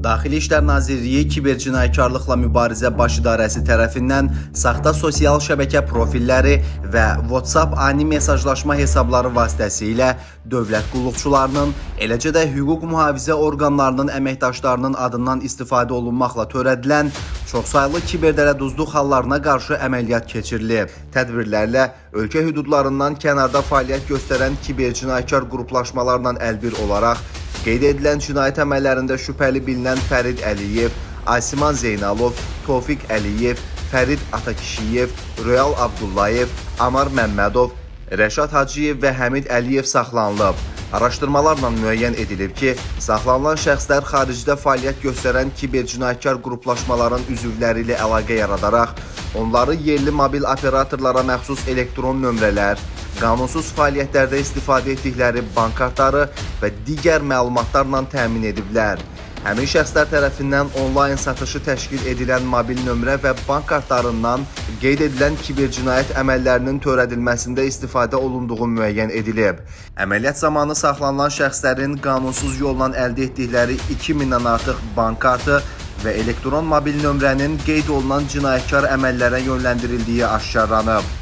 Daxili İşlər Nazirliyi Kibercinayətkarlıqla Mübarizə Baş İdarəsi tərəfindən saxta sosial şəbəkə profilləri və WhatsApp ani mesajlaşma hesabları vasitəsilə dövlət qulluqçularının, eləcə də hüquq mühafizə orqanlarının əməkdaşlarının adından istifadə olunmaqla törədilən çoxsaylı kiberdələduzluq hallarına qarşı əməliyyat keçirilib. Tədbirlərlə ölkə hüdudlarından kənarda fəaliyyət göstərən kibercinayətkar qruplaşmalarla əlbir olaraq qeyd edilən cinayət əməllərində şübhəli bilinən Fərid Əliyev, Asiman Zeynalov, Tofiq Əliyev, Fərid Atakişiyev, Röyal Abdullayev, Amar Məmmədov, Rəşad Hacıyev və Həmid Əliyev saxlanılıb. Araşdırmalarla müəyyən edilib ki, saxlanılan şəxslər xaricdə fəaliyyət göstərən kibercinayətkar qruplaşmaların üzvləri ilə əlaqə yaradaraq, onları yerli mobil operatorlara məxsus elektron nömrələr, qanunsuz fəaliyyətlərdə istifadə etdikləri bank kartları və digər məlumatlarla təmin ediblər. Həmin şəxslər tərəfindən onlayn satışı təşkil edilən mobil nömrə və bank kartlarından qeyd edilən kibercinayət əməllərinin törədilməsində istifadə olunduğu müəyyən edilib. Əməliyyat zamanı saxlanılan şəxslərin qanunsuz yolla əldə etdikləri 2000-dən artıq bank kartı və elektron mobil nömrənin qeyd olunan cinayətkar əməllərə yönləndirildiyi aşkarlanıb.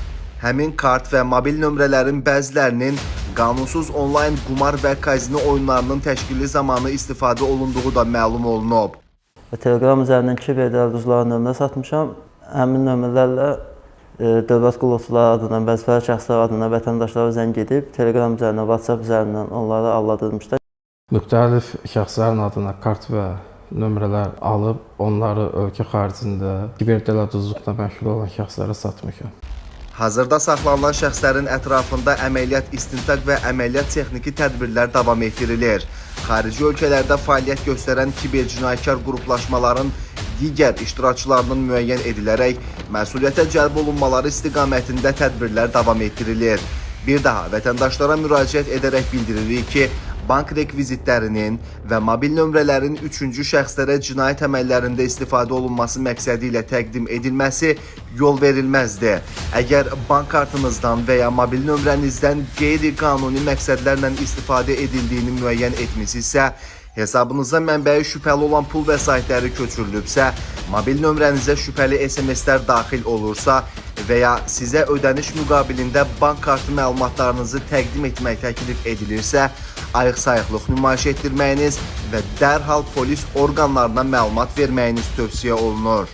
Həmin kart və mobil nömrələrin bəzilərinin qanunsuz onlayn qumar və kazino oyunlarının təşkili zamanı istifadə olunduğu da məlum olunub. Telegram üzərindən kiberdələduzluğa nömrə satmışam. Həmin nömrələrlə dövlət qulluqçuları adından, vəzifəli şəxslər adından vətəndaşlara zəng edib, Telegram üzərindən, WhatsApp üzərindən onları aldadılmışlar. Müxtəlif şəxslərin adına kart və nömrələr alıb, onları ölkə xaricində kiberdələduzluqla məşğul olan şəxslərə satmışam. Hazırda saxlanılan şəxslərin ətrafında əməliyyat istintaq və əməliyyat texniki tədbirlər davam etdirilir. Xarici ölkələrdə fəaliyyət göstərən kibercinayətkar qruplaşmaların digər iştirakçılarının müəyyən edilərək məsuliyyətə cəlb olunmaları istiqamətində tədbirlər davam etdirilir. Bir daha vətəndaşlara müraciət edərək bildiririk ki, bank rekvizitlərinin və mobil nömrələrin üçüncü şəxslərə cinayət əməllərində istifadə olunması məqsədi ilə təqdim edilməsi yol verilməzdir. Əgər bank kartınızdan və ya mobil nömrənizdən qeyri-qanuni məqsədlərlə istifadə edildiyini müəyyən etmisinizsə, hesabınıza mənbəyi şübhəli olan pul vəsaitləri köçürülübsə, mobil nömrənizə şübhəli SMS-lər daxil olursa və ya sizə ödəniş müqabilində bank kartı məlumatlarınızı təqdim etmək təklif edilirsə, ayıq-sayıqlıq nümayiş etdirməyiniz və dərhal polis orqanlarına məlumat verməyiniz tövsiyə olunur.